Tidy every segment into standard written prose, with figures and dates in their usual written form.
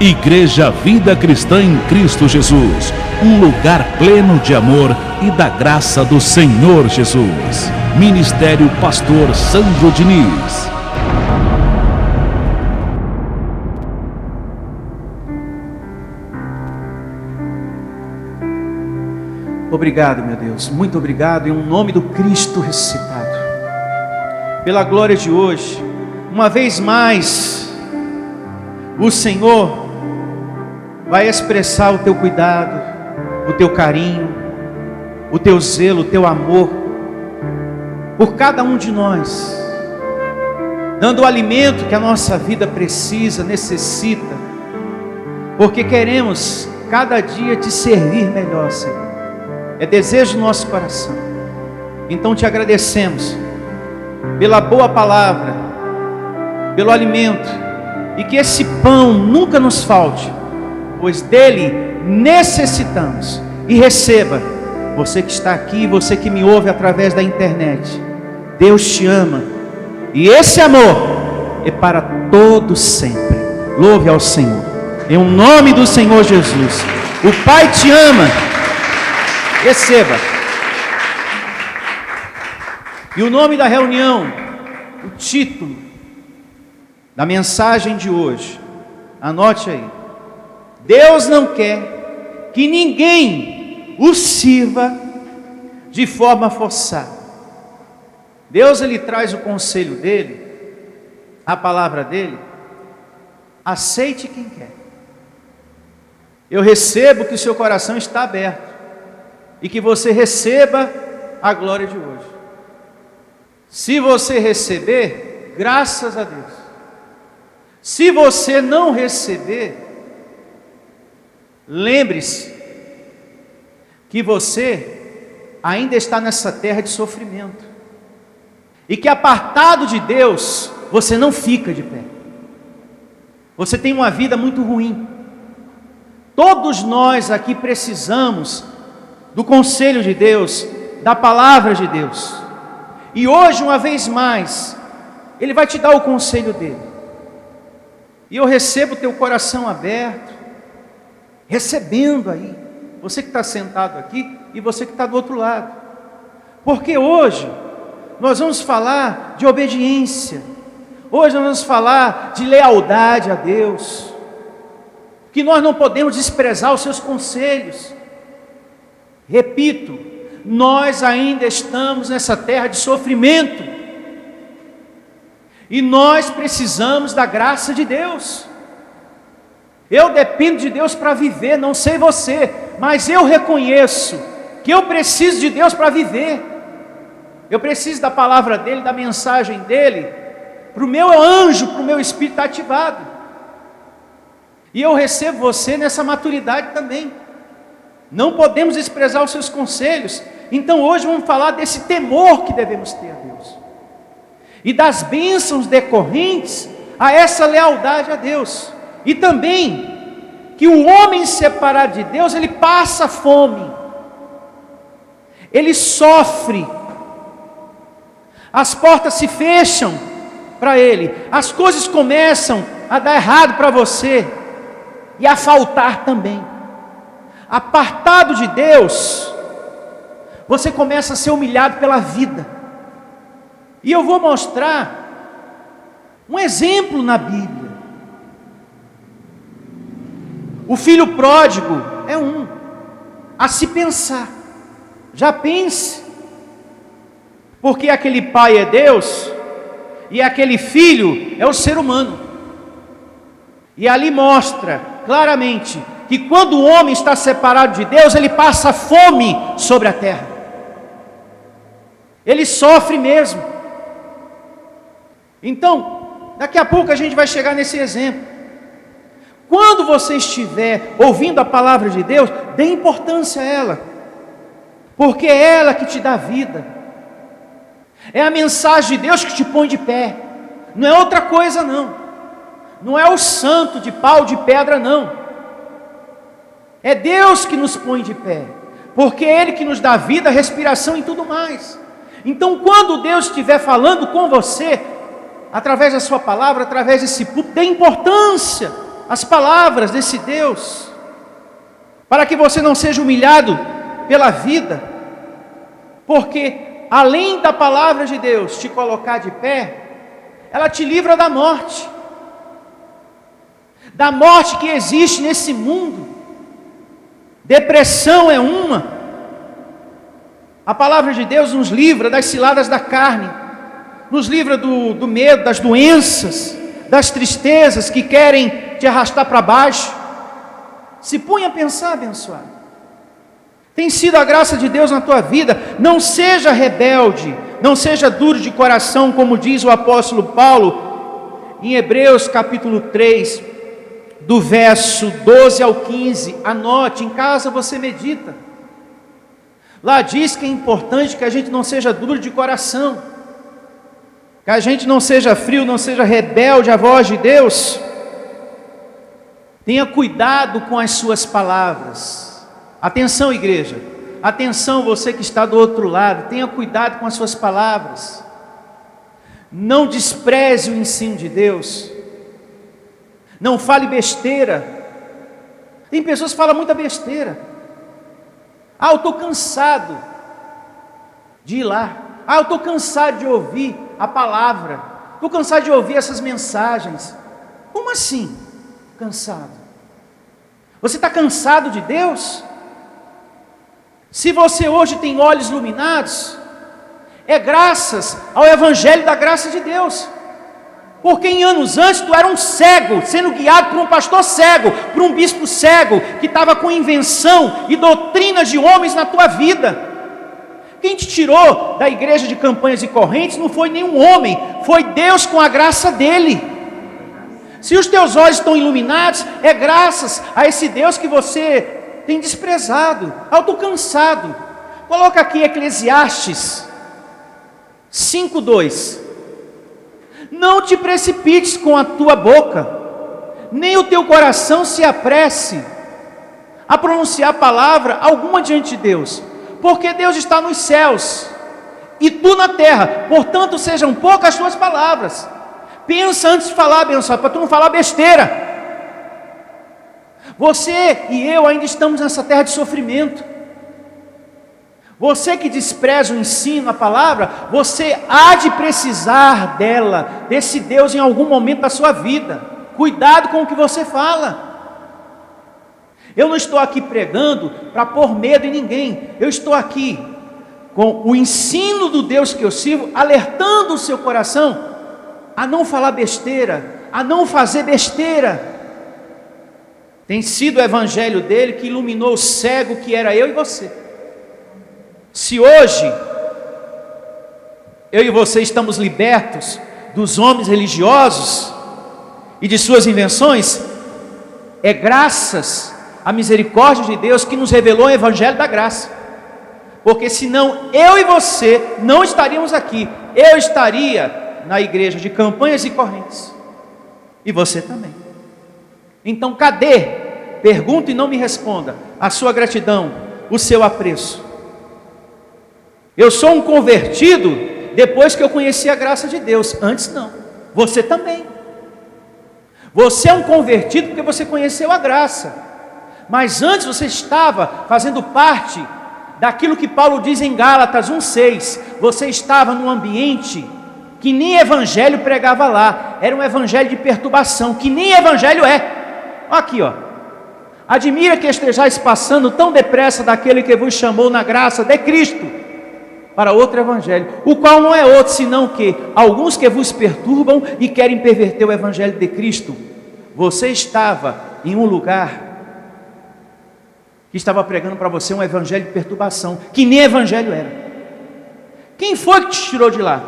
Igreja Vida Cristã em Cristo Jesus, um lugar pleno de amor e da graça do Senhor Jesus. Ministério Pastor Sandro Diniz. Obrigado, meu Deus, muito obrigado, em nome do Cristo ressuscitado. Pela glória de hoje, uma vez mais, o Senhor vai expressar o teu cuidado, o teu carinho, o teu zelo, o teu amor por cada um de nós, dando o alimento que a nossa vida precisa, necessita, porque queremos cada dia te servir melhor, Senhor. É desejo do nosso coração. Então te agradecemos pela boa palavra, pelo alimento, e que esse pão nunca nos falte, pois dele necessitamos. E receba, você que está aqui, você que me ouve através da internet, Deus te ama, e esse amor é para todo sempre. Louve ao Senhor, em nome do Senhor Jesus. O Pai te ama. Receba. E o nome da reunião, o título da mensagem de hoje, anote aí: Deus não quer que ninguém o sirva de forma forçada. Deus, ele traz o conselho dele, a palavra dele: aceite quem quer. Eu recebo que o seu coração está aberto e que você receba a glória de hoje. Se você receber, graças a Deus. Se você não receber, lembre-se que você ainda está nessa terra de sofrimento, e que apartado de Deus, você não fica de pé. Você tem uma vida muito ruim. Todos nós aqui precisamos do conselho de Deus, da palavra de Deus. E hoje, uma vez mais, Ele vai te dar o conselho dele. E eu recebo o teu coração aberto, recebendo aí, você que está sentado aqui e você que está do outro lado. Porque hoje nós vamos falar de obediência. Hoje nós vamos falar de lealdade a Deus. Que nós não podemos desprezar os seus conselhos. Repito, nós ainda estamos nessa terra de sofrimento. E nós precisamos da graça de Deus. Eu dependo de Deus para viver, não sei você, mas eu reconheço que eu preciso de Deus para viver. Eu preciso da palavra dele, da mensagem dele, para o meu anjo, para o meu espírito estar ativado. E eu recebo você nessa maturidade também. Não podemos desprezar os seus conselhos. Então hoje vamos falar desse temor que devemos ter a Deus, e das bênçãos decorrentes a essa lealdade a Deus. E também que o homem separado de Deus, ele passa fome, ele sofre, as portas se fecham para ele, as coisas começam a dar errado para você, e a faltar também. Apartado de Deus, você começa a ser humilhado pela vida. E eu vou mostrar um exemplo na Bíblia. O filho pródigo é um a se pensar. Já pense, porque aquele pai é Deus e aquele filho é o ser humano. E ali mostra claramente que quando o homem está separado de Deus, ele passa fome sobre a terra. Ele sofre mesmo. Então, daqui a pouco a gente vai chegar nesse exemplo. Quando você estiver ouvindo a palavra de Deus, dê importância a ela, porque é ela que te dá vida. É a mensagem de Deus que te põe de pé. Não é outra coisa não. Não é o santo de pau, de pedra não. É Deus que nos põe de pé, porque é Ele que nos dá vida, respiração e tudo mais. Então quando Deus estiver falando com você, através da sua palavra, através desse púlpito, dê importância as palavras desse Deus, para que você não seja humilhado pela vida, porque além da palavra de Deus te colocar de pé, ela te livra da morte que existe nesse mundo. Depressão é uma. A palavra de Deus nos livra das ciladas da carne, nos livra do medo, das doenças, das tristezas que querem te arrastar para baixo. Se põe a pensar, abençoado. Tem sido a graça de Deus na tua vida. Não seja rebelde, não seja duro de coração, como diz o apóstolo Paulo em Hebreus capítulo 3, do verso 12 ao 15. Anote, em casa você medita. Lá diz que é importante que a gente não seja duro de coração, que a gente não seja frio, não seja rebelde à voz de Deus. Tenha cuidado com as suas palavras. Atenção, igreja, atenção, você que está do outro lado, tenha cuidado com as suas palavras. Não despreze o ensino de Deus. Não fale besteira. Tem pessoas que falam muita besteira. Eu estou cansado de ir lá. Eu estou cansado de ouvir a palavra. Estou cansado de ouvir essas mensagens. Como assim? Cansado? Você está cansado de Deus? Se você hoje tem olhos iluminados, é graças ao Evangelho da graça de Deus. Porque em anos antes tu era um cego, sendo guiado por um pastor cego, por um bispo cego, que estava com invenção e doutrina de homens na tua vida. Quem te tirou da igreja de Campanhas e Correntes não foi nenhum homem, foi Deus com a graça dele. Se os teus olhos estão iluminados, é graças a esse Deus que você tem desprezado. Eu estou cansado. Coloca aqui Eclesiastes 5:2. Não te precipites com a tua boca, nem o teu coração se apresse a pronunciar palavra alguma diante de Deus, porque Deus está nos céus e tu na terra, portanto sejam poucas as tuas palavras. Pensa antes de falar, abençoado, para tu não falar besteira. Você e eu ainda estamos nessa terra de sofrimento. Você que despreza o ensino, a palavra, você há de precisar dela, desse Deus em algum momento da sua vida. Cuidado com o que você fala. Eu não estou aqui pregando para pôr medo em ninguém. Eu estou aqui com o ensino do Deus que eu sirvo, alertando o seu coração a não falar besteira, a não fazer besteira. Tem sido o evangelho dele que iluminou o cego que era eu e você. Se hoje eu e você estamos libertos dos homens religiosos e de suas invenções, é graças à misericórdia de Deus que nos revelou o evangelho da graça. Porque senão eu e você não estaríamos aqui. Eu estaria na igreja de Campanhas e Correntes, e você também. Então cadê? Pergunta e não me responda. A sua gratidão, o seu apreço. Eu sou um convertido depois que eu conheci a graça de Deus. Antes não. Você também. Você é um convertido porque você conheceu a graça. Mas antes você estava fazendo parte daquilo que Paulo diz em Gálatas 1:6. Você estava num ambiente que nem evangelho pregava lá. Era um evangelho de perturbação, que nem evangelho é. Aqui, ó. Admira que estejais passando tão depressa daquele que vos chamou na graça de Cristo para outro evangelho, o qual não é outro senão que alguns que vos perturbam e querem perverter o evangelho de Cristo. Você estava em um lugar que estava pregando para você um evangelho de perturbação, que nem evangelho era. Quem foi que te tirou de lá?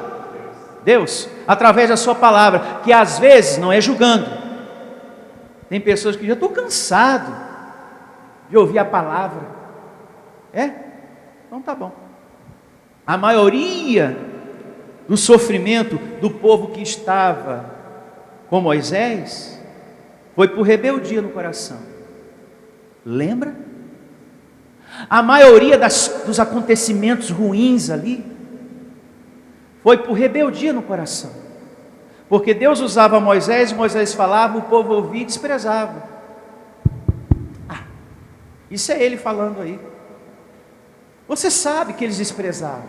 Deus, através da sua palavra, que às vezes não é julgando. Tem pessoas que dizem: eu estou cansado de ouvir a palavra. Então tá bom. A maioria do sofrimento do povo que estava com Moisés foi por rebeldia no coração. Lembra? A maioria dos acontecimentos ruins ali foi por rebeldia no coração. Porque Deus usava Moisés, Moisés falava, o povo ouvia e desprezava. Isso é ele falando aí. Você sabe que eles desprezavam.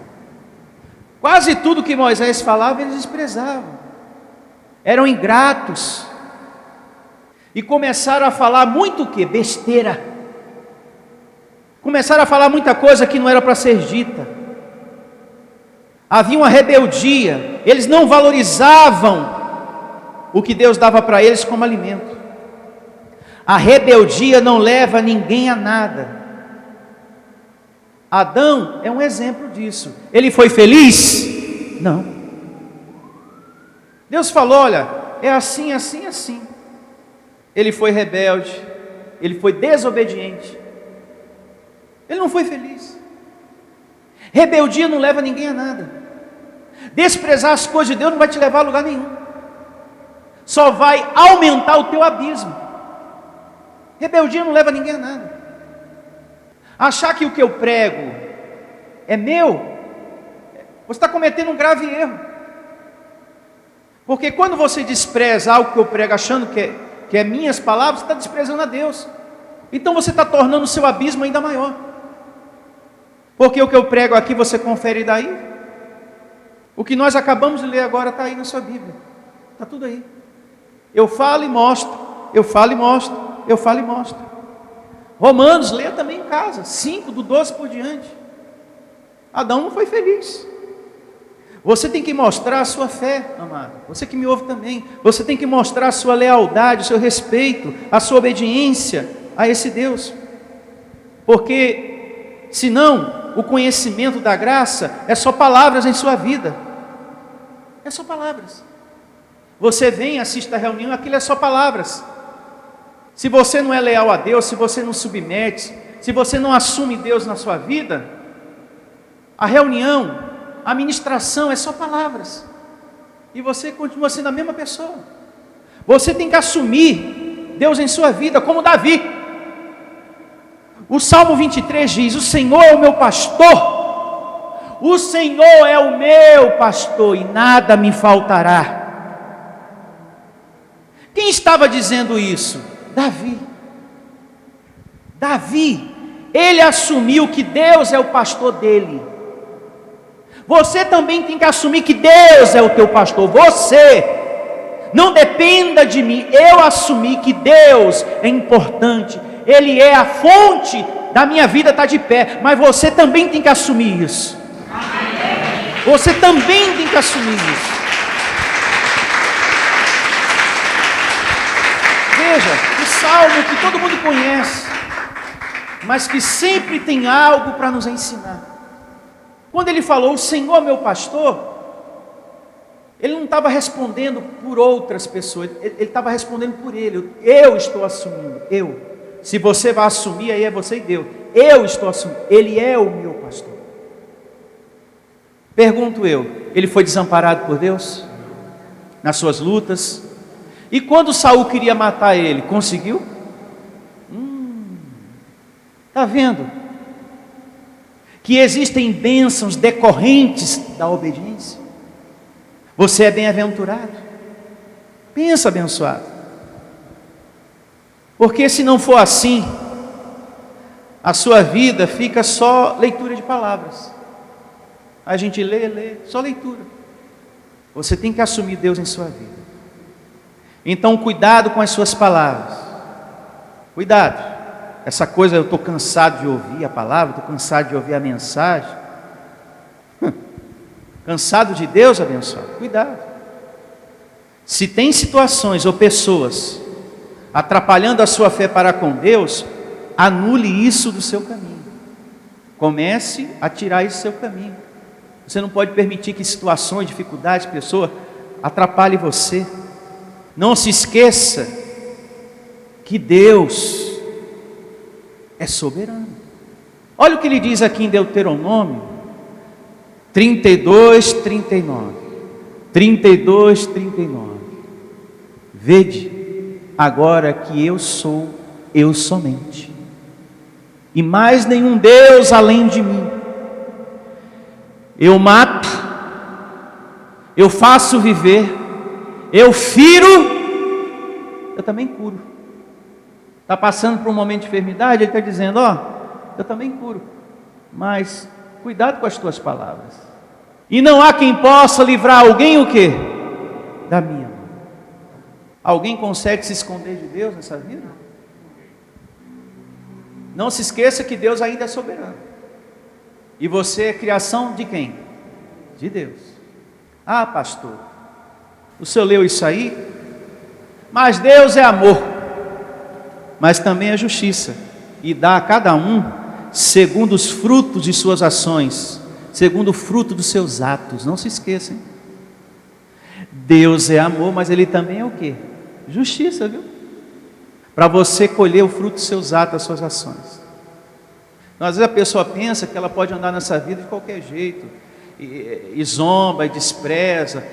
Quase tudo que Moisés falava, eles desprezavam. Eram ingratos. E começaram a falar muito o quê? Besteira. Começaram a falar muita coisa que não era para ser dita. Havia uma rebeldia. Eles não valorizavam o que Deus dava para eles como alimento. A rebeldia não leva ninguém a nada. Adão é um exemplo disso. Ele foi feliz? Não. Deus falou, olha, é assim, assim, assim. Ele foi rebelde, ele foi desobediente. Ele não foi feliz. Rebeldia não leva ninguém a nada. Desprezar as coisas de Deus não vai te levar a lugar nenhum. Só vai aumentar o teu abismo. Rebeldia não leva ninguém a nada. Achar que o que eu prego é meu, você está cometendo um grave erro. Porque quando você despreza algo que eu prego achando que é minhas palavras, você está desprezando a Deus. Então você está tornando o seu abismo ainda maior. Porque o que eu prego aqui você confere daí. O que nós acabamos de ler agora está aí na sua Bíblia. Está tudo aí. Eu falo e mostro, eu falo e mostro, eu falo e mostro. Romanos, leia também em casa, 5, do 12 por diante. Adão não foi feliz. Você tem que mostrar a sua fé, amado. Você que me ouve também. Você tem que mostrar a sua lealdade, o seu respeito, a sua obediência a esse Deus. Porque, senão, o conhecimento da graça é só palavras em sua vida. É só palavras. Você vem, assiste a reunião, aquilo é só palavras. Se você não é leal a Deus, se você não submete, se você não assume Deus na sua vida, a reunião, a ministração é só palavras. E você continua sendo a mesma pessoa. Você tem que assumir Deus em sua vida, como Davi. O Salmo 23 diz: o Senhor é o meu pastor, o Senhor é o meu pastor e nada me faltará. Quem estava dizendo isso? Davi. Davi, ele assumiu que Deus é o pastor dele. Você também tem que assumir que Deus é o teu pastor. Você, não dependa de mim. Eu assumi que Deus é importante. Ele é a fonte da minha vida, está de pé. Mas você também tem que assumir isso. Você também tem que assumir isso. Veja, o salmo que todo mundo conhece, mas que sempre tem algo para nos ensinar. Quando ele falou, o Senhor é meu pastor, ele não estava respondendo por outras pessoas, ele estava respondendo por ele. Eu estou assumindo, eu. Se você vai assumir, aí é você e Deus. Eu estou assumindo, ele é o meu pastor. Pergunto eu, ele foi desamparado por Deus? Nas suas lutas? E quando Saul queria matar ele, conseguiu? Está vendo? Que existem bênçãos decorrentes da obediência. Você é bem-aventurado. Pensa abençoado. Porque se não for assim, a sua vida fica só leitura de palavras. A gente lê, só leitura. Você tem que assumir Deus em sua vida. Então cuidado com as suas palavras. Cuidado. Essa coisa, eu estou cansado de ouvir a palavra, estou cansado de ouvir a mensagem. Cansado de Deus abençoar. Cuidado. Se tem situações ou pessoas atrapalhando a sua fé para com Deus, anule isso do seu caminho. Comece a tirar isso do seu caminho. Você não pode permitir que situações, dificuldades, pessoas atrapalhem você. Não se esqueça que Deus é soberano. Olha o que ele diz aqui em Deuteronômio 32, 39. 32, 39. Vede agora que eu sou eu somente, e mais nenhum Deus além de mim. Eu mato, eu faço viver, eu firo, eu também curo. Está passando por um momento de enfermidade, ele está dizendo, eu também curo, mas cuidado com as tuas palavras. E não há quem possa livrar alguém o quê? Da minha mão. Alguém consegue se esconder de Deus nessa vida? Não se esqueça que Deus ainda é soberano. E você é criação de quem? De Deus. Ah, pastor, o senhor leu isso aí? Mas Deus é amor, mas também é justiça, e dá a cada um segundo os frutos de suas ações, segundo o fruto dos seus atos. Não se esqueçam. Deus é amor, mas Ele também é o quê? Justiça, viu? Para você colher o fruto dos seus atos, das suas ações. Então, às vezes a pessoa pensa que ela pode andar nessa vida de qualquer jeito, e zomba, e despreza.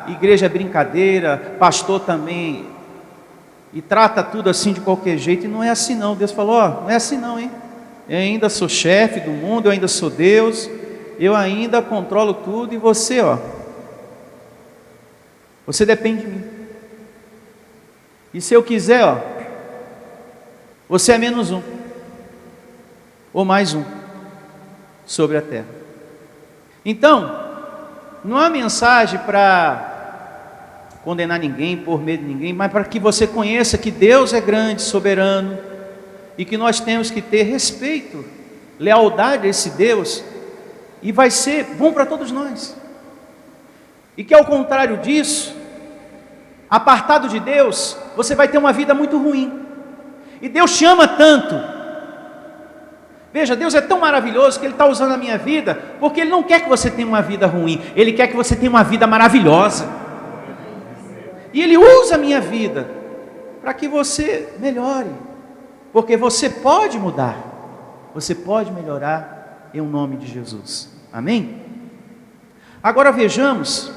Igreja é brincadeira, pastor também, e trata tudo assim de qualquer jeito, e não é assim não. Deus falou, não é assim não, hein? Eu ainda sou chefe do mundo, eu ainda sou Deus, eu ainda controlo tudo, e você, você depende de mim. E se eu quiser, você é menos um, ou mais um, sobre a terra. Então, não há mensagem para condenar ninguém, por medo de ninguém, mas para que você conheça que Deus é grande, soberano, e que nós temos que ter respeito, lealdade a esse Deus, e vai ser bom para todos nós. E que ao contrário disso, apartado de Deus, você vai ter uma vida muito ruim. E Deus te ama tanto. Veja, Deus é tão maravilhoso que Ele está usando a minha vida, porque Ele não quer que você tenha uma vida ruim, Ele quer que você tenha uma vida maravilhosa. E Ele usa a minha vida para que você melhore, porque você pode mudar, você pode melhorar em nome de Jesus. Amém? Agora vejamos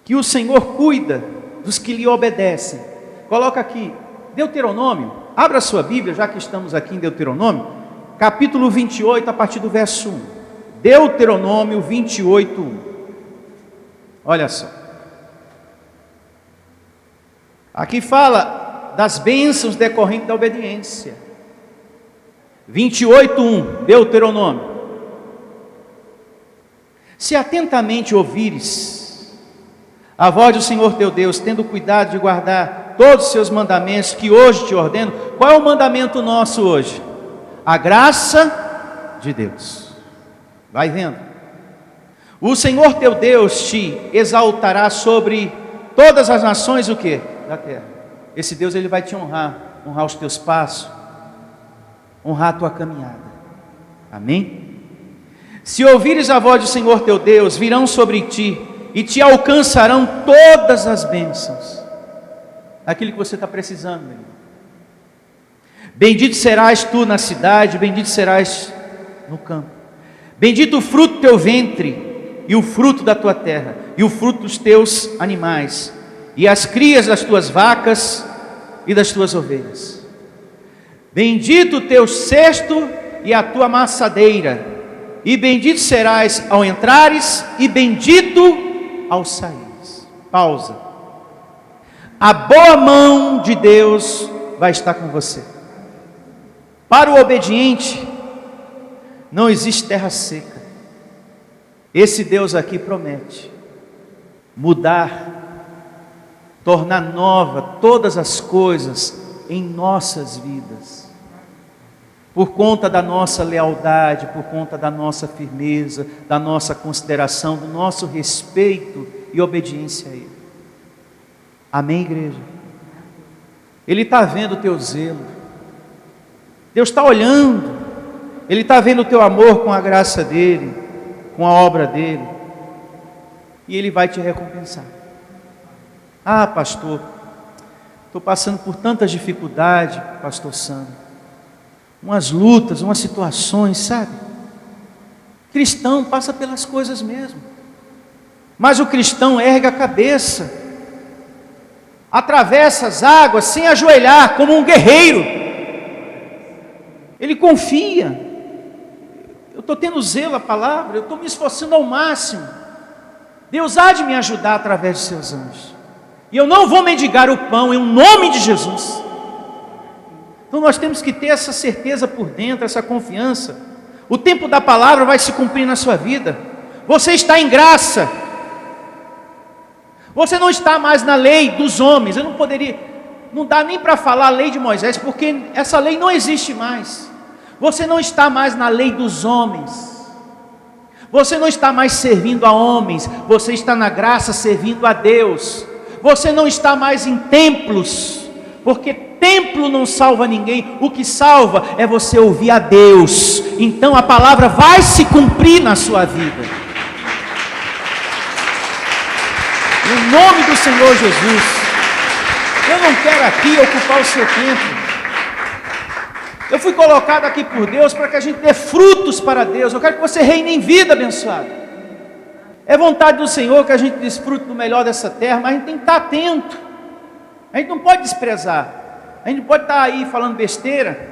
que o Senhor cuida dos que lhe obedecem. Coloca aqui, Deuteronômio, abra a sua Bíblia, já que estamos aqui em Deuteronômio, capítulo 28, a partir do verso 1. Deuteronômio 28, 1. Olha só. Aqui fala das bênçãos decorrentes da obediência. 28, 1, Deuteronômio. Se atentamente ouvires a voz do Senhor teu Deus, tendo cuidado de guardar todos os seus mandamentos que hoje te ordeno. Qual é o mandamento nosso hoje? A graça de Deus. Vai vendo. O Senhor teu Deus te exaltará sobre todas as nações o quê? Da terra. Esse Deus, Ele vai te honrar, honrar os teus passos, honrar a tua caminhada. Amém? Se ouvires a voz do Senhor teu Deus, virão sobre ti e te alcançarão todas as bênçãos, aquilo que você está precisando, meu irmão. Bendito serás tu na cidade, bendito serás no campo. Bendito o fruto do teu ventre, e o fruto da tua terra, e o fruto dos teus animais, e as crias das tuas vacas e das tuas ovelhas. Bendito o teu cesto e a tua amassadeira, e bendito serás ao entrares, e bendito ao saíres. Pausa. A boa mão de Deus vai estar com você. Para o obediente, não existe terra seca. Esse Deus aqui promete mudar, tornar nova todas as coisas em nossas vidas, por conta da nossa lealdade, por conta da nossa firmeza, da nossa consideração, do nosso respeito e obediência a Ele. Amém, igreja? Ele está vendo o teu zelo, Deus está olhando, Ele está vendo o teu amor com a graça dEle, com a obra dEle, e Ele vai te recompensar. Ah, pastor, estou passando por tantas dificuldades, pastor Sandro, umas lutas, umas situações, sabe? Cristão passa pelas coisas mesmo, mas o cristão ergue a cabeça, atravessa as águas sem ajoelhar, como um guerreiro. Ele confia. Eu estou tendo zelo à palavra, eu estou me esforçando ao máximo. Deus há de me ajudar através de seus anjos. E eu não vou mendigar o pão em nome de Jesus. Então nós temos que ter essa certeza por dentro, essa confiança. O tempo da palavra vai se cumprir na sua vida. Você está em graça. Você não está mais na lei dos homens. Eu não poderia, não dá nem para falar a lei de Moisés, porque essa lei não existe mais. Você não está mais na lei dos homens. Você não está mais servindo a homens. Você está na graça servindo a Deus. Você não está mais em templos, porque templo não salva ninguém. O que salva é você ouvir a Deus. Então a palavra vai se cumprir na sua vida. Em nome do Senhor Jesus. Eu não quero aqui ocupar o seu tempo. Eu fui colocado aqui por Deus para que a gente dê frutos para Deus. Eu quero que você reine em vida, abençoado. É vontade do Senhor que a gente desfrute do melhor dessa terra, mas a gente tem que estar atento. A gente não pode desprezar. A gente não pode estar aí falando besteira.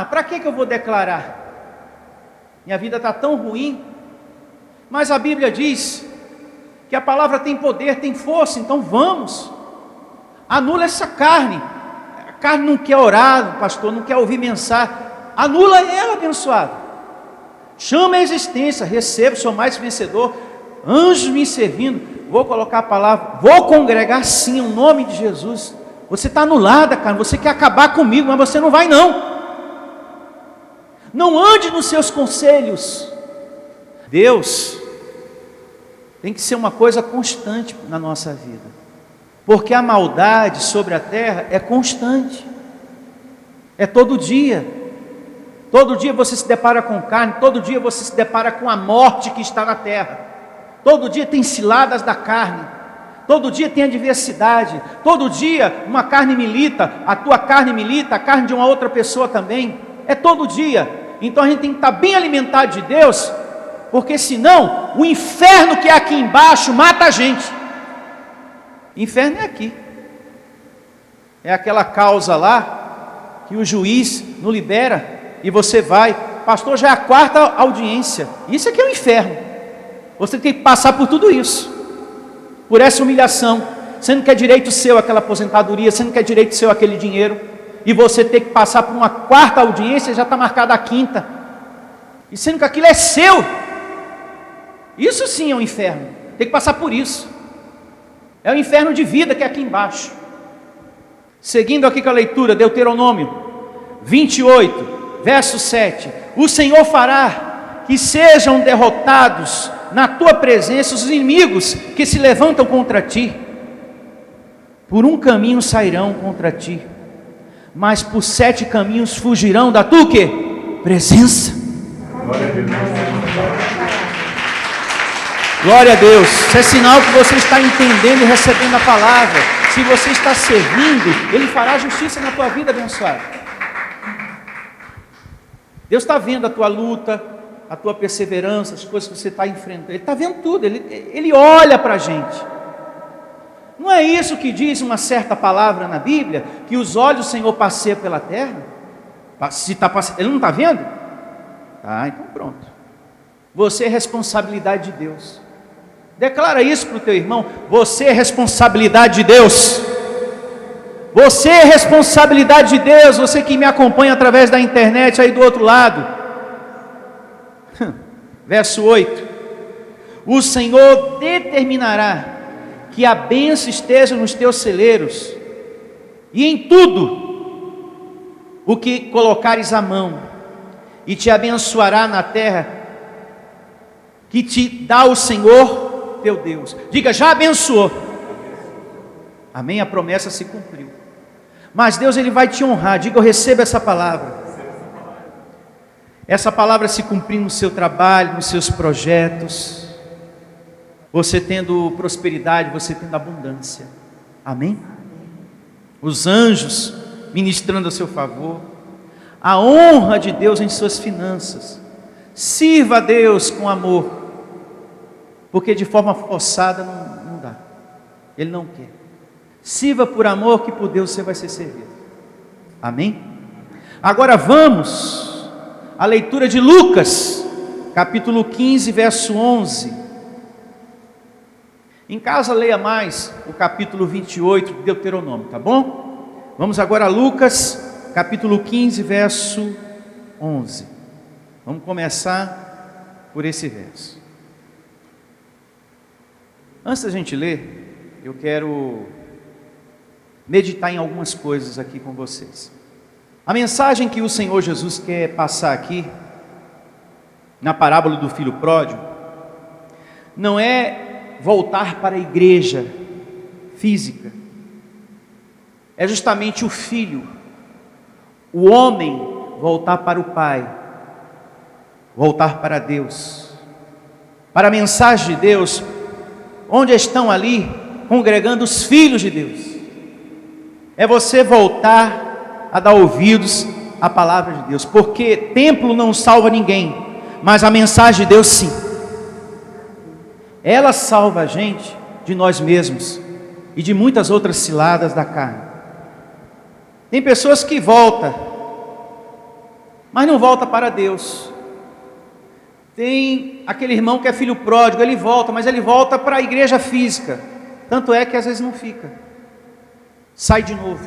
Para que eu vou declarar? Minha vida está tão ruim. Mas a Bíblia diz que a palavra tem poder, tem força. Então vamos. Anula essa carne. A carne não quer orar, pastor, não quer ouvir mensagem. Anula ela, abençoado. Chama a existência, receba, sou mais vencedor. Anjos me servindo. Vou colocar a palavra, vou congregar sim, em nome de Jesus. Você está anulada, cara. Você quer acabar comigo, mas você não vai não. Não ande nos seus conselhos. Deus tem que ser uma coisa constante na nossa vida, porque a maldade sobre a terra é constante, é todo dia. Todo dia você se depara com carne, todo dia você se depara com a morte que está na terra, todo dia tem ciladas da carne, todo dia tem adversidade, todo dia uma carne milita, a tua carne milita, a carne de uma outra pessoa também, é todo dia. Então a gente tem que estar bem alimentado de Deus, porque senão o inferno que é aqui embaixo mata a gente. Inferno é aqui, é aquela causa lá que o juiz não libera e você vai, pastor, já é a 4ª audiência. Isso aqui é o inferno. Você tem que passar por tudo isso, por essa humilhação, sendo que é direito seu aquela aposentadoria, sendo que é direito seu aquele dinheiro, e você tem que passar por uma 4ª audiência, já está marcada a 5ª, e sendo que aquilo é seu. Isso sim é um inferno, tem que passar por isso. É o inferno de vida que é aqui embaixo. Seguindo aqui com a leitura, Deuteronômio 28, verso 7. O Senhor fará que sejam derrotados na tua presença os inimigos que se levantam contra ti. Por um caminho sairão contra ti, mas por 7 caminhos fugirão da tua quê? Presença. Glória a Deus. Glória a Deus. Isso é sinal que você está entendendo e recebendo a palavra. Se você está servindo, Ele fará justiça na tua vida, abençoado. Deus está vendo a tua luta, a tua perseverança, as coisas que você está enfrentando. Ele está vendo tudo, Ele olha para a gente. Não é isso que diz uma certa palavra na Bíblia, que os olhos do Senhor passeiam pela terra? Se tá passeando, Ele não está vendo? Então pronto. Você é responsabilidade de Deus. Declara isso para o teu irmão. Você é responsabilidade de Deus. Você é responsabilidade de Deus. Você que me acompanha através da internet aí do outro lado. Verso 8. O Senhor determinará que a bênção esteja nos teus celeiros, e em tudo o que colocares a mão, e te abençoará na terra que te dá o Senhor teu Deus. Diga, já abençoou. Amém? A promessa se cumpriu. Mas Deus, Ele vai te honrar. Diga, eu recebo essa palavra. Essa palavra se cumprir no seu trabalho, nos seus projetos. Você tendo prosperidade, você tendo abundância. Amém? Os anjos ministrando a seu favor. A honra de Deus em suas finanças. Sirva a Deus com amor, porque de forma forçada não dá. Ele não quer. Sirva por amor, que por Deus você vai ser servido. Amém? Agora vamos à leitura de Lucas, capítulo 15, verso 11. Em casa, leia mais o capítulo 28 de Deuteronômio, tá bom? Vamos agora a Lucas, capítulo 15, verso 11. Vamos começar por esse verso. Antes da gente ler, eu quero meditar em algumas coisas aqui com vocês. A mensagem que o Senhor Jesus quer passar aqui, na parábola do filho pródigo, não é voltar para a igreja física. É justamente o filho, o homem, voltar para o Pai, voltar para Deus, para a mensagem de Deus, onde estão ali congregando os filhos de Deus. É você voltar a dar ouvidos à palavra de Deus, porque templo não salva ninguém, mas a mensagem de Deus sim. Ela salva a gente de nós mesmos e de muitas outras ciladas da carne. Tem pessoas que voltam, mas não volta para Deus. Tem aquele irmão que é filho pródigo, ele volta, mas ele volta para a igreja física. Tanto é que às vezes não fica, sai de novo.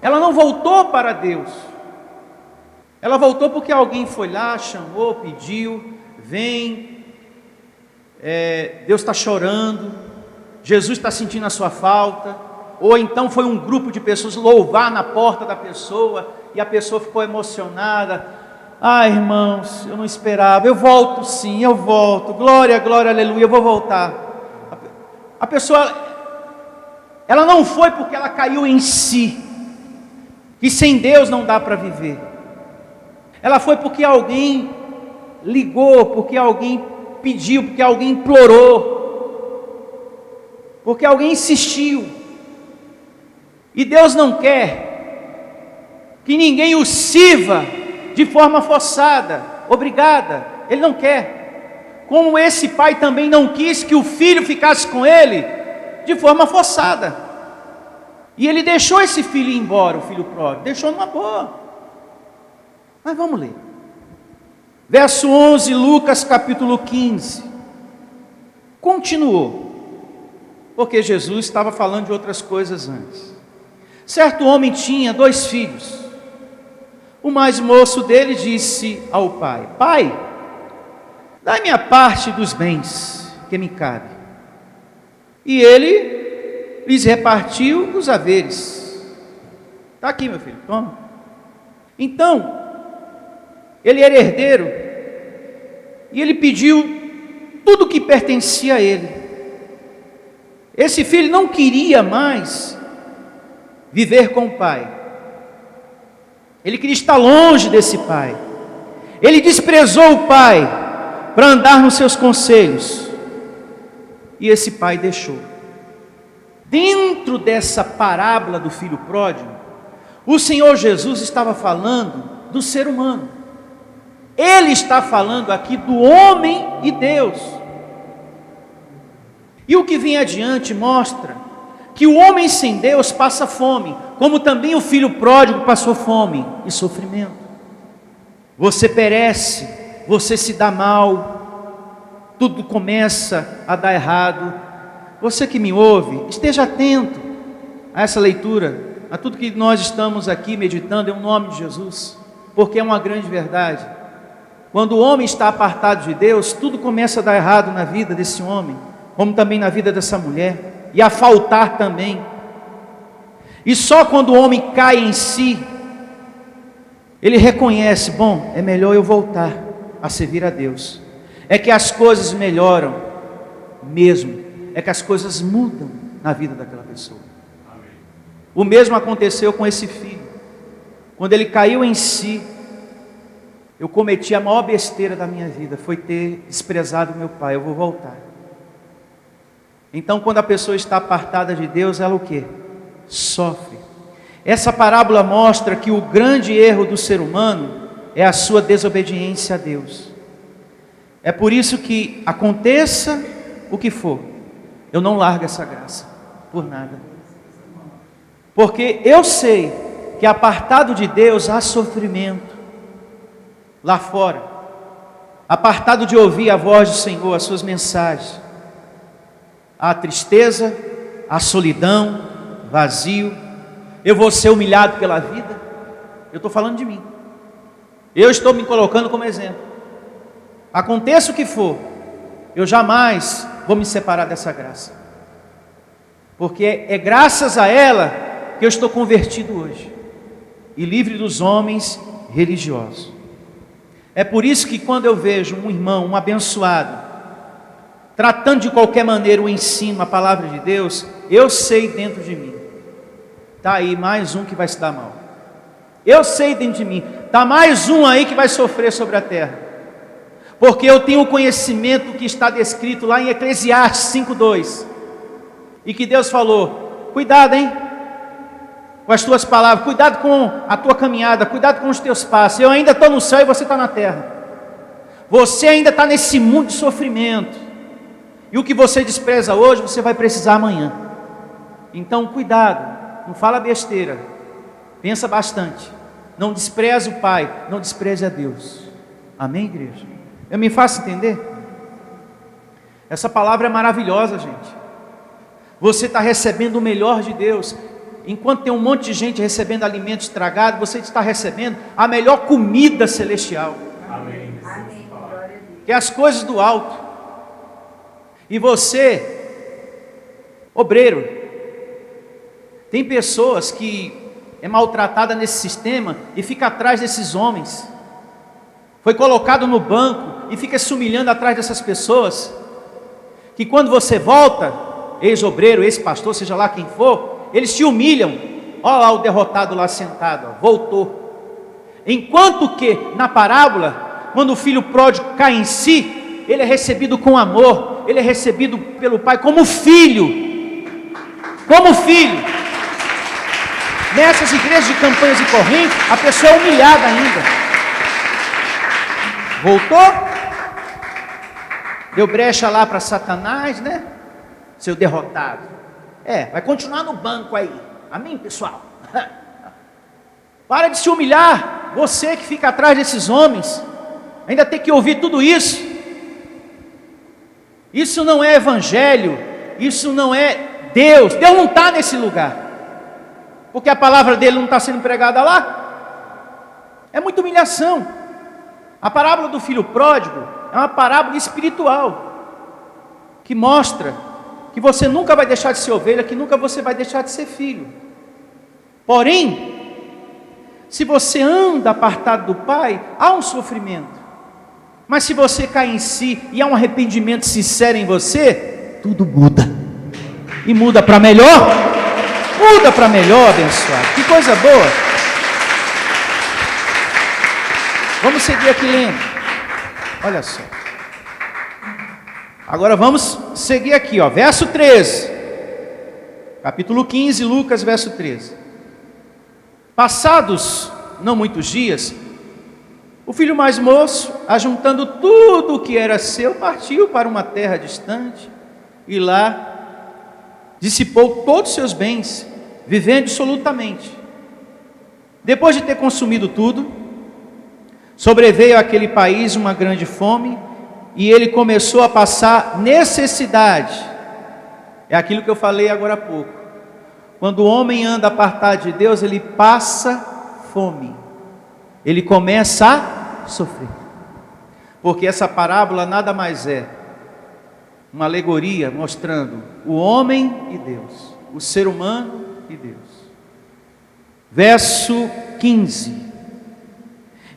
Ela não voltou para Deus, ela voltou porque alguém foi lá, chamou, pediu, vem, Deus está chorando, Jesus está sentindo a sua falta, ou então foi um grupo de pessoas louvar na porta da pessoa, e a pessoa ficou emocionada. Ah, irmãos, eu não esperava, eu volto sim, eu volto, glória, glória, aleluia, eu vou voltar. A pessoa, ela não foi porque ela caiu em si, que sem Deus não dá para viver. Ela foi porque alguém ligou, porque alguém pediu, porque alguém implorou, porque alguém insistiu. E Deus não quer que ninguém o sirva de forma forçada, obrigada. Ele não quer. Como esse pai também não quis que o filho ficasse com ele de forma forçada. E ele deixou esse filho ir embora, o filho pródigo, deixou numa boa. Mas vamos ler. Verso 11, Lucas capítulo 15. Continuou, porque Jesus estava falando de outras coisas antes. Certo homem tinha 2 filhos. O mais moço dele disse ao pai: Pai, dá-me a parte dos bens que me cabe. E ele lhes repartiu os haveres. Está aqui, meu filho, toma. Então, ele era herdeiro, e ele pediu tudo que pertencia a ele. Esse filho não queria mais viver com o pai. Ele queria estar longe desse pai. Ele desprezou o pai para andar nos seus conselhos. E esse pai deixou. Dentro dessa parábola do filho pródigo, o Senhor Jesus estava falando do ser humano. Ele está falando aqui do homem e Deus. E o que vem adiante mostra que o homem sem Deus passa fome, como também o filho pródigo passou fome e sofrimento. Você perece, você se dá mal, tudo começa a dar errado. Você que me ouve, esteja atento a essa leitura, a tudo que nós estamos aqui meditando em nome de Jesus, porque é uma grande verdade. Quando o homem está apartado de Deus, tudo começa a dar errado na vida desse homem, como também na vida dessa mulher, e a faltar também. E só quando o homem cai em si, ele reconhece: bom, é melhor eu voltar a servir a Deus. É que as coisas melhoram mesmo, é que as coisas mudam na vida daquela pessoa. Amém. O mesmo aconteceu com esse filho. Quando ele caiu em si, eu cometi a maior besteira da minha vida, foi ter desprezado meu pai, eu vou voltar. Então, quando a pessoa está apartada de Deus, ela o quê? Sofre. Essa parábola mostra que o grande erro do ser humano é a sua desobediência a Deus. É por isso que aconteça o que for, eu não largo essa graça por nada. Porque eu sei que apartado de Deus há sofrimento lá fora, apartado de ouvir a voz do Senhor, as suas mensagens. a tristeza, a solidão, vazio. Eu vou ser humilhado pela vida. Eu estou falando de mim. Eu estou me colocando como exemplo. Aconteça o que for, eu jamais vou me separar dessa graça. Porque é graças a ela que eu estou convertido hoje. E livre dos homens religiosos. É por isso que quando eu vejo um irmão, um abençoado, tratando de qualquer maneira o ensino, a palavra de Deus, eu sei dentro de mim, está aí mais um que vai se dar mal. Eu sei dentro de mim, está mais um aí que vai sofrer sobre a terra. Porque eu tenho o conhecimento que está descrito lá em Eclesiastes 5:2. E que Deus falou, cuidado hein, com as tuas palavras, cuidado com a tua caminhada, cuidado com os teus passos. Eu ainda estou no céu e você está na terra. Você ainda está nesse mundo de sofrimento. E o que você despreza hoje, você vai precisar amanhã. Então cuidado, não fala besteira. Pensa bastante. Não despreze o Pai, não despreze a Deus. Amém, igreja? Eu me faço entender? Essa palavra é maravilhosa, gente. Você está recebendo o melhor de Deus. Enquanto tem um monte de gente recebendo alimento estragado, você está recebendo a melhor comida celestial. Amém. Que é as coisas do alto. E você, obreiro, tem pessoas que é maltratada nesse sistema e fica atrás desses homens. Foi colocado no banco e fica se humilhando atrás dessas pessoas. Que quando você volta, ex-obreiro, ex-pastor, seja lá quem for, eles te humilham. Olha lá o derrotado lá sentado, ó, voltou. Enquanto que na parábola, quando o filho pródigo cai em si, ele é recebido com amor, ele é recebido pelo pai como filho. Como filho. Nessas igrejas de Campanhas e Correntes, a pessoa é humilhada ainda. Voltou? Deu brecha lá para Satanás, né? Seu derrotado. Vai continuar no banco aí. Amém, pessoal? Para de se humilhar. Você que fica atrás desses homens, ainda tem que ouvir tudo isso. Isso não é evangelho. Isso não é Deus. Deus não está nesse lugar. Porque a palavra dele não está sendo pregada lá. É muita humilhação. A parábola do filho pródigo é uma parábola espiritual, que mostra que você nunca vai deixar de ser ovelha, que nunca você vai deixar de ser filho. Porém, se você anda apartado do Pai, há um sofrimento. Mas se você cai em si e há um arrependimento sincero em você, tudo muda. E muda para melhor. Muda para melhor, abençoado. Que coisa boa. Vamos seguir aqui lendo. Olha só. Agora vamos seguir aqui, ó, verso 13. Capítulo 15, Lucas, verso 13. Passados não muitos dias, o filho mais moço, ajuntando tudo o que era seu, partiu para uma terra distante e lá dissipou todos os seus bens, vivendo dissolutamente. Depois de ter consumido tudo, sobreveio àquele país uma grande fome e ele começou a passar necessidade. É aquilo que eu falei agora há pouco. Quando o homem anda apartado de Deus, ele passa fome. Ele começa a sofrer. Porque essa parábola nada mais é uma alegoria mostrando o homem e Deus, o ser humano e Deus. Verso 15.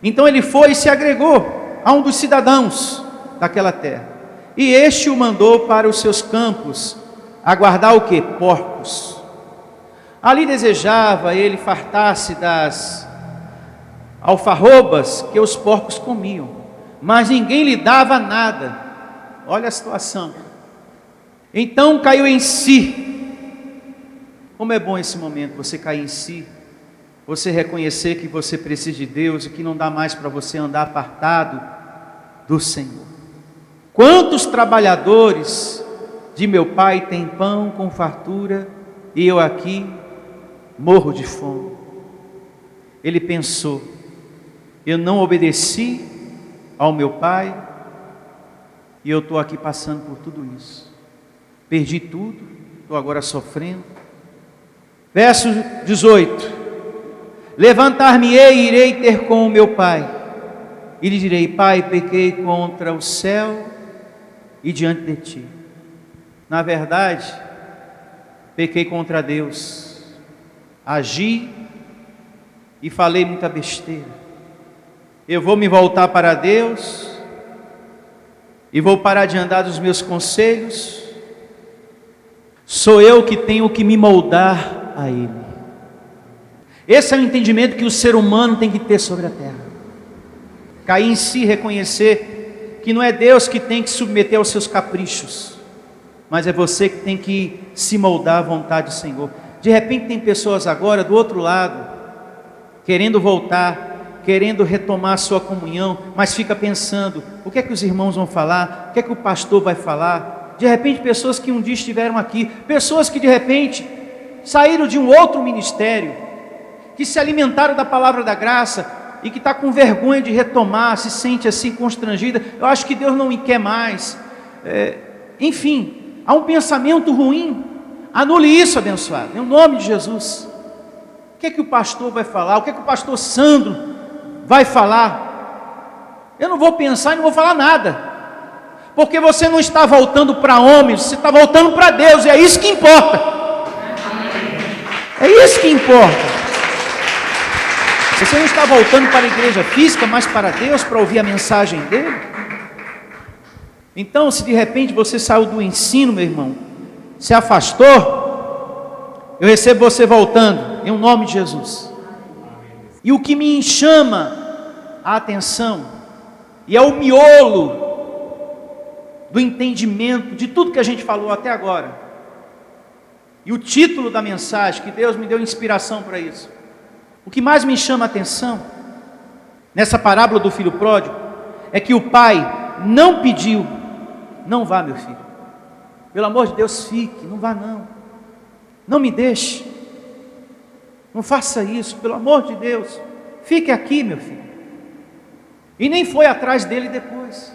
Então ele foi e se agregou a um dos cidadãos daquela terra, e este o mandou para os seus campos, aguardar o que? Porcos. Ali desejava ele fartar-se das alfarrobas que os porcos comiam, mas ninguém lhe dava nada. Olha a situação. Então caiu em si. Como é bom esse momento, você cair em si, você reconhecer que você precisa de Deus e que não dá mais para você andar apartado do Senhor. Quantos trabalhadores de meu pai têm pão com fartura e eu aqui morro de fome? Ele pensou: eu não obedeci ao meu pai e eu estou aqui passando por tudo isso. perdi tudo, estou agora sofrendo. Verso 18: levantar-me-ei e irei ter com o meu pai, e lhe direi: Pai, pequei contra o céu e diante de ti. Na verdade, pequei contra Deus, agi e falei muita besteira. Eu vou me voltar para Deus e vou parar de andar dos meus conselhos. Sou eu que tenho que me moldar a Ele. Esse é o entendimento que o ser humano tem que ter sobre a terra. Cair em si, reconhecer que não é Deus que tem que submeter aos seus caprichos, mas é você que tem que se moldar à vontade do Senhor. De repente tem pessoas agora do outro lado, querendo voltar, querendo retomar a sua comunhão, mas fica pensando: o que é que os irmãos vão falar? O que é que o pastor vai falar? De repente pessoas que um dia estiveram aqui, pessoas que de repente saíram de um outro ministério, que se alimentaram da palavra da graça, e que está com vergonha de retomar, se sente assim constrangida. Eu acho que Deus não me quer mais. Enfim, há um pensamento ruim. Anule isso, abençoado, em nome de Jesus. O que é que o pastor vai falar? O que é que o pastor Sandro vai falar? Eu não vou pensar e não vou falar nada, porque você não está voltando para homens, você está voltando para Deus, e é isso que importa. É isso que importa. Você não está voltando para a igreja física, mas para Deus, para ouvir a mensagem dele. Então, se de repente você saiu do ensino, meu irmão, se afastou, eu recebo você voltando, em nome de Jesus. E o que me chama a atenção, e é o miolo do entendimento de tudo que a gente falou até agora, e o título da mensagem, que Deus me deu inspiração para isso. O que mais me chama a atenção nessa parábola do filho pródigo é que o pai não pediu: não vá, meu filho, pelo amor de Deus, fique, não vá não, não me deixe, não faça isso, pelo amor de Deus, fique aqui, meu filho. E nem foi atrás dele depois.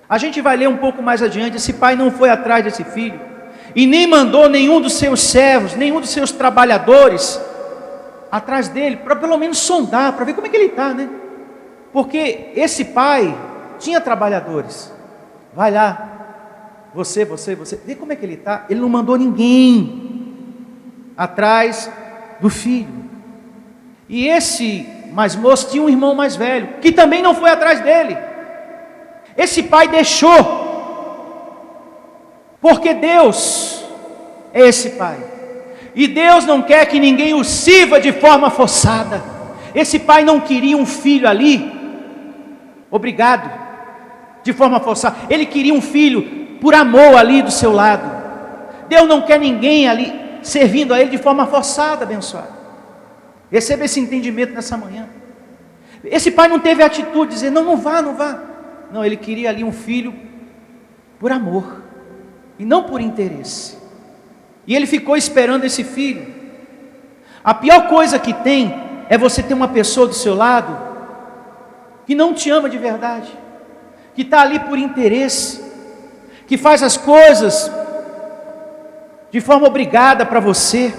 A gente vai ler um pouco mais adiante. Esse pai não foi atrás desse filho, e nem mandou nenhum dos seus servos, nenhum dos seus trabalhadores atrás dele, para pelo menos sondar, para ver como é que ele está, né? Porque esse pai tinha trabalhadores. Vai lá, você, vê como é que ele está. Ele não mandou ninguém atrás do filho. E esse mais moço tinha um irmão mais velho, que também não foi atrás dele. Esse pai deixou, porque Deus é esse pai. E Deus não quer que ninguém o sirva de forma forçada. Esse pai não queria um filho ali, obrigado, de forma forçada. Ele queria um filho por amor ali do seu lado. Deus não quer ninguém ali servindo a Ele de forma forçada, abençoado. Receba esse entendimento nessa manhã. Esse pai não teve a atitude de dizer: não vá, não vá. Não, ele queria ali um filho por amor, e não por interesse. E ele ficou esperando esse filho. A pior coisa que tem é você ter uma pessoa do seu lado que não te ama de verdade, que está ali por interesse, que faz as coisas de forma obrigada para você.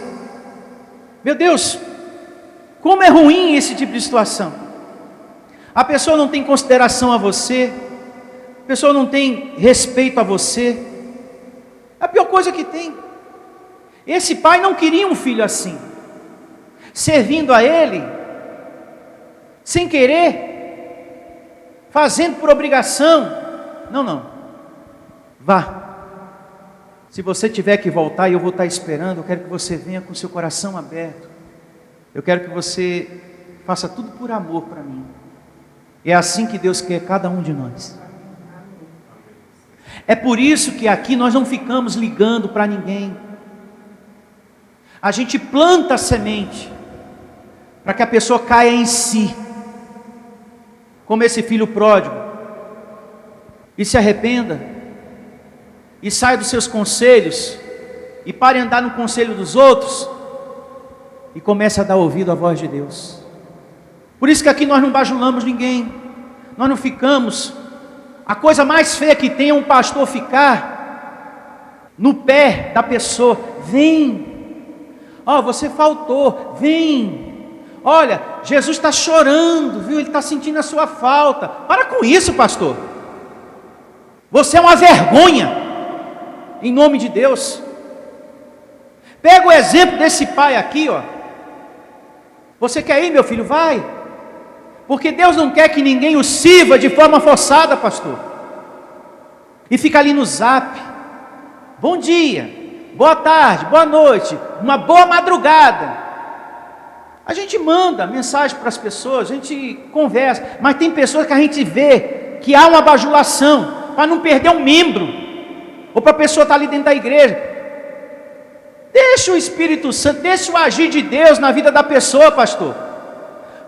Meu Deus, como é ruim esse tipo de situação. A pessoa não tem consideração a você, a pessoa não tem respeito a você. É a pior coisa que tem. Esse pai não queria um filho assim, servindo a ele, sem querer, fazendo por obrigação. Não, vá. Se você tiver que voltar e eu vou estar esperando, eu quero que você venha com seu coração aberto. Eu quero que você faça tudo por amor para mim. É assim que Deus quer cada um de nós. É por isso que aqui nós não ficamos ligando para ninguém. A gente planta a semente para que a pessoa caia em si, como esse filho pródigo, e se arrependa, e saia dos seus conselhos, e pare de andar no conselho dos outros, e comece a dar ouvido à voz de Deus. Por isso que aqui nós não bajulamos ninguém, nós não ficamos. A coisa mais feia que tem é um pastor ficar no pé da pessoa: vem, ó, você faltou, vem. Olha, Jesus está chorando, viu? Ele está sentindo a sua falta. Para com isso, pastor. Você é uma vergonha, em nome de Deus. Pega o exemplo desse pai aqui, ó. Você quer ir, meu filho? Vai. Porque Deus não quer que ninguém o sirva de forma forçada, pastor. E fica ali no zap: bom dia, boa tarde, boa noite, uma boa madrugada. A gente manda mensagem para as pessoas, a gente conversa, mas tem pessoas que a gente vê que há uma bajulação, para não perder um membro, ou para a pessoa estar ali dentro da igreja. Deixa o Espírito Santo, deixa o agir de Deus na vida da pessoa, pastor.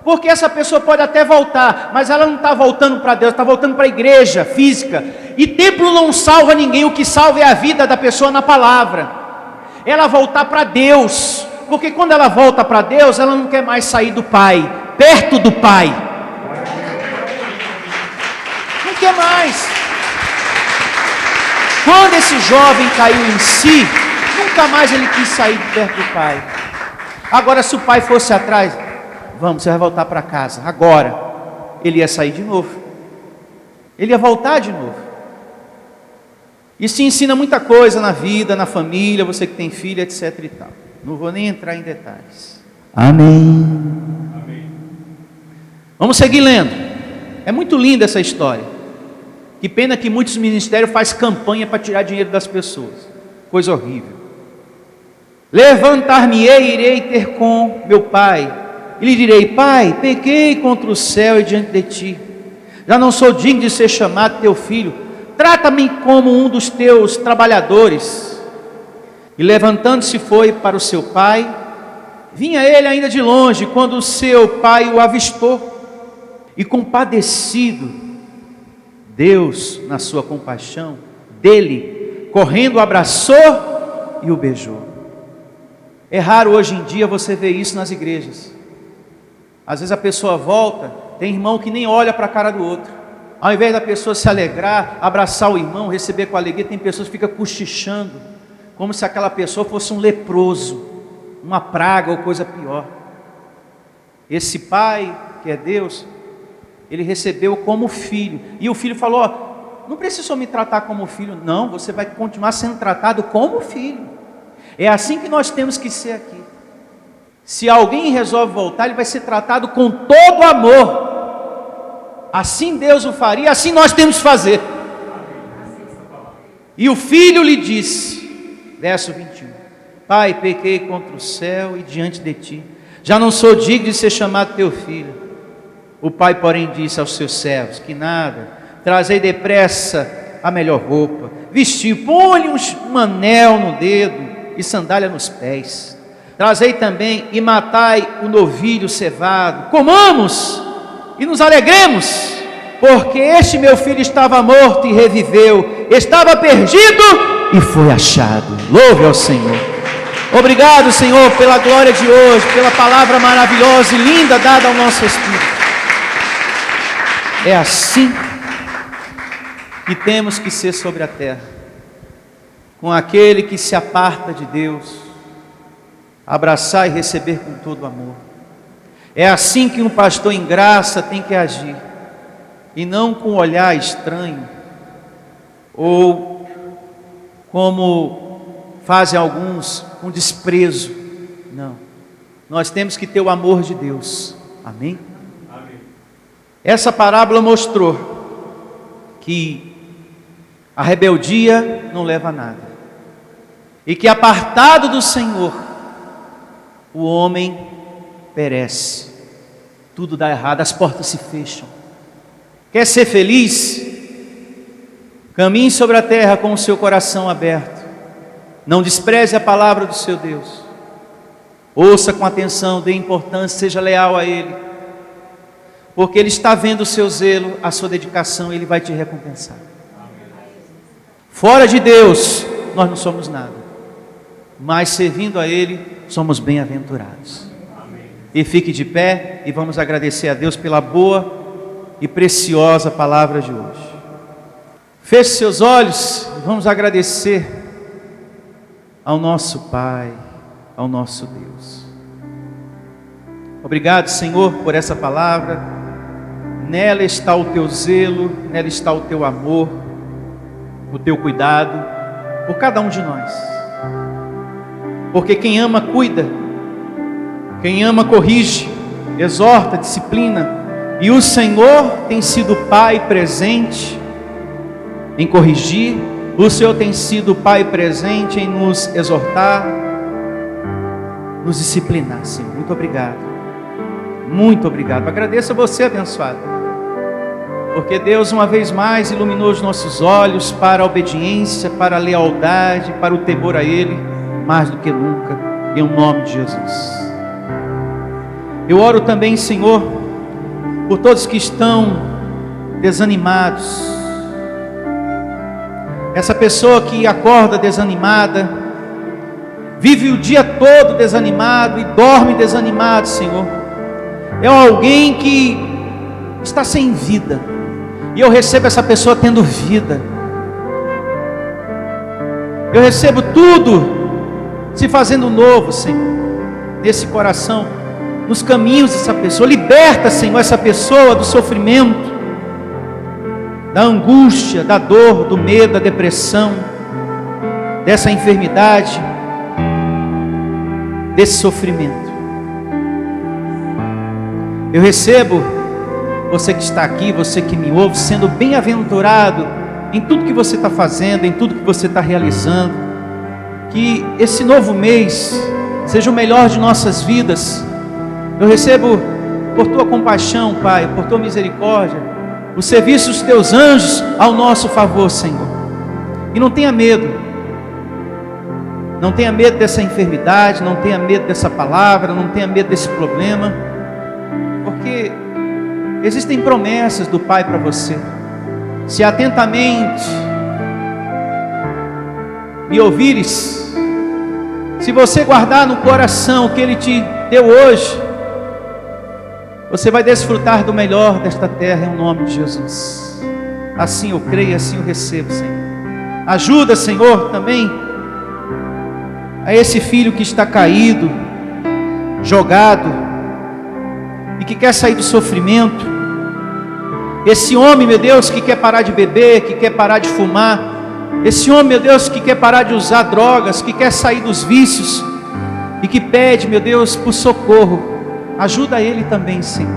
Porque essa pessoa pode até voltar, mas ela não está voltando para Deus, está voltando para a igreja física. E templo não salva ninguém, o que salva é a vida da pessoa na palavra. Ela voltar para Deus, porque quando ela volta para Deus, ela não quer mais sair do Pai, perto do Pai. Não quer mais. Quando esse jovem caiu em si, nunca mais ele quis sair de perto do Pai. Agora, se o pai fosse atrás: vamos, você vai voltar para casa agora, ele ia sair de novo, ele ia voltar de novo. Isso ensina muita coisa na vida, na família, você que tem filho, etc e tal. Não vou nem entrar em detalhes. Amém. Amém. Vamos seguir lendo. É muito linda essa história. Que pena que muitos ministérios fazem campanha para tirar dinheiro das pessoas. Coisa horrível. Levantar-me-ei e irei ter com meu pai, e lhe direi: Pai, pequei contra o céu e diante de ti, já não sou digno de ser chamado teu filho, trata-me como um dos teus trabalhadores. E levantando-se foi para o seu pai. Vinha ele ainda de longe, quando o seu pai o avistou, e compadecido, Deus, na sua compaixão dele, correndo, o abraçou e o beijou. É raro hoje em dia você ver isso nas igrejas. Às vezes a pessoa volta, tem irmão que nem olha para a cara do outro. Ao invés da pessoa se alegrar, abraçar o irmão, receber com alegria, tem pessoas que ficam cochichando, como se aquela pessoa fosse um leproso, uma praga ou coisa pior. Esse pai, que é Deus, ele recebeu como filho. E o filho falou: ó, não precisa me tratar como filho. Não, você vai continuar sendo tratado como filho. É assim que nós temos que ser aqui. Se alguém resolve voltar, ele vai ser tratado com todo amor. Assim Deus o faria, assim nós temos que fazer. E o filho lhe disse, verso 21: Pai, pequei contra o céu e diante de ti, já não sou digno de ser chamado teu filho. O pai, porém, disse aos seus servos: que nada, trazei depressa a melhor roupa, vestiu, põe-lhe um anel no dedo e sandália nos pés. Trazei também e matai o novilho cevado, comamos e nos alegremos, porque este meu filho estava morto e reviveu, estava perdido e foi achado. Louve ao Senhor. Obrigado, Senhor, pela glória de hoje, pela palavra maravilhosa e linda dada ao nosso Espírito. É assim que temos que ser sobre a terra, com aquele que se aparta de Deus, abraçar e receber com todo amor. É assim que um pastor em graça tem que agir, e não com um olhar estranho, ou como fazem alguns, com desprezo. Não, nós temos que ter o amor de Deus. Amém? Amém. Essa parábola mostrou que a rebeldia não leva a nada, e que apartado do Senhor, o homem perece, tudo dá errado, as portas se fecham. Quer ser feliz? Caminhe sobre a terra com o seu coração aberto, não despreze a palavra do seu Deus, ouça com atenção, dê importância, seja leal a Ele, porque Ele está vendo o seu zelo, a sua dedicação, e Ele vai te recompensar. Fora de Deus, nós não somos nada, mas servindo a Ele, somos bem-aventurados. E fique de pé e vamos agradecer a Deus pela boa e preciosa palavra de hoje. Feche seus olhos e vamos agradecer ao nosso Pai, ao nosso Deus. Obrigado, Senhor, por essa palavra. Nela está o teu zelo, nela está o teu amor, o teu cuidado por cada um de nós. Porque quem ama, cuida. Quem ama, corrige, exorta, disciplina. E o Senhor tem sido Pai presente em corrigir. O Senhor tem sido Pai presente em nos exortar, nos disciplinar, Senhor. Muito obrigado. Muito obrigado. Agradeço a você, abençoado. Porque Deus, uma vez mais, iluminou os nossos olhos para a obediência, para a lealdade, para o temor a Ele, mais do que nunca, em nome de Jesus. Eu oro também, Senhor, por todos que estão desanimados. Essa pessoa que acorda desanimada, vive o dia todo desanimado e dorme desanimado, Senhor. É alguém que está sem vida. E eu recebo essa pessoa tendo vida. Eu recebo tudo se fazendo novo, Senhor, nesse coração, nos caminhos dessa pessoa. Liberta, Senhor, essa pessoa do sofrimento, da angústia, da dor, do medo, da depressão, dessa enfermidade, desse sofrimento. Eu recebo você que está aqui, você que me ouve, sendo bem-aventurado em tudo que você está fazendo, em tudo que você está realizando. Que esse novo mês seja o melhor de nossas vidas. Eu recebo por tua compaixão, Pai, por tua misericórdia, o serviço dos teus anjos ao nosso favor, Senhor. E não tenha medo. Não tenha medo dessa enfermidade, não tenha medo dessa palavra, não tenha medo desse problema. Porque existem promessas do Pai para você. Se atentamente me ouvires, se você guardar no coração o que Ele te deu hoje, você vai desfrutar do melhor desta terra em nome de Jesus. Assim eu creio, assim eu recebo, Senhor. Ajuda, Senhor, também a esse filho que está caído, jogado, e que quer sair do sofrimento. Esse homem, meu Deus, que quer parar de beber, que quer parar de fumar. Esse homem, meu Deus, que quer parar de usar drogas, que quer sair dos vícios e que pede, meu Deus, por socorro. Ajuda ele também, Senhor.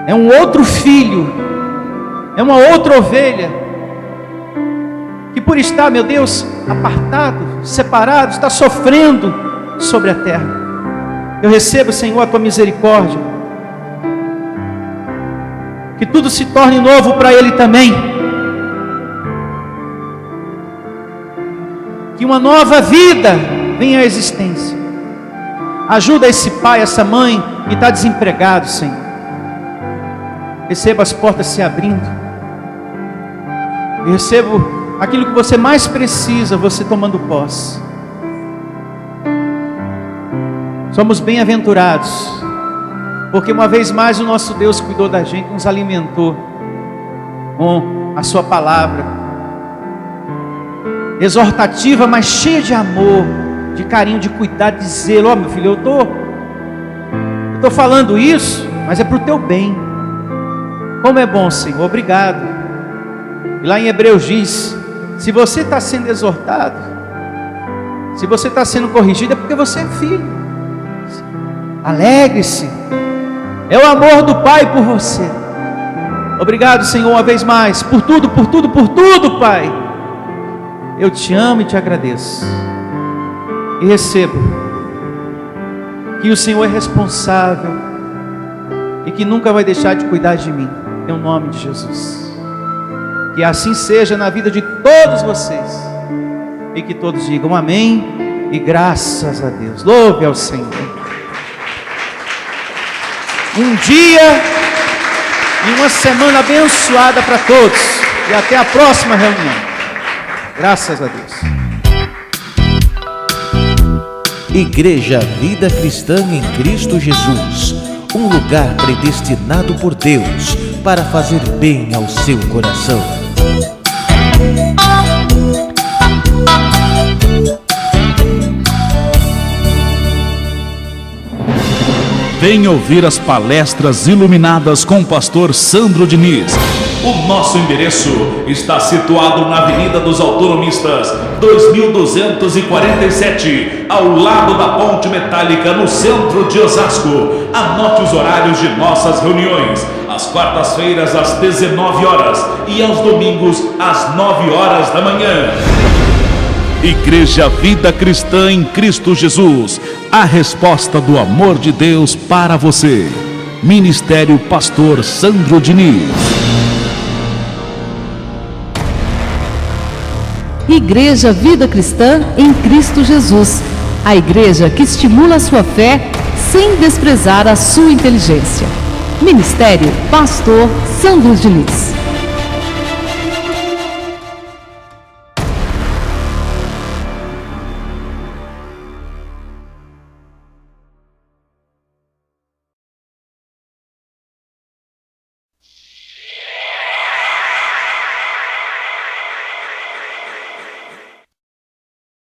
É um outro filho, é uma outra ovelha, que por estar, meu Deus, apartado, separado, está sofrendo sobre a terra. Eu recebo, Senhor, a tua misericórdia. Que tudo se torne novo para ele também. Que uma nova vida venha à existência. Ajuda esse pai, essa mãe que está desempregado, Senhor. Receba as portas se abrindo. Eu recebo aquilo que você mais precisa, você tomando posse. Somos bem-aventurados, porque uma vez mais o nosso Deus cuidou da gente, nos alimentou com a sua palavra exortativa, mas cheia de amor, de carinho, de cuidado, de zelo. Ó, meu filho, eu estou falando isso, mas é para o teu bem. Como é bom, Senhor, obrigado. E lá em Hebreus diz: se você está sendo exortado, se você está sendo corrigido, é porque você é filho. Alegre-se, é o amor do Pai por você. Obrigado, Senhor, uma vez mais, por tudo, Pai. Eu te amo e te agradeço. E recebo que o Senhor é responsável e que nunca vai deixar de cuidar de mim, em nome de Jesus. Que assim seja na vida de todos vocês, e que todos digam amém e graças a Deus. Louve ao Senhor. Um dia e uma semana abençoada para todos, e até a próxima reunião. Graças a Deus. Igreja Vida Cristã em Cristo Jesus, um lugar predestinado por Deus para fazer bem ao seu coração. Venha ouvir as palestras iluminadas com o pastor Sandro Diniz. O nosso endereço está situado na Avenida dos Autonomistas, 2247, ao lado da Ponte Metálica, no centro de Osasco. Anote os horários de nossas reuniões: às quartas-feiras às 19 horas e aos domingos às 9 horas da manhã. Igreja Vida Cristã em Cristo Jesus, a resposta do amor de Deus para você. Ministério Pastor Sandro Diniz. Igreja Vida Cristã em Cristo Jesus, a igreja que estimula a sua fé sem desprezar a sua inteligência. Ministério Pastor Sandro Diniz.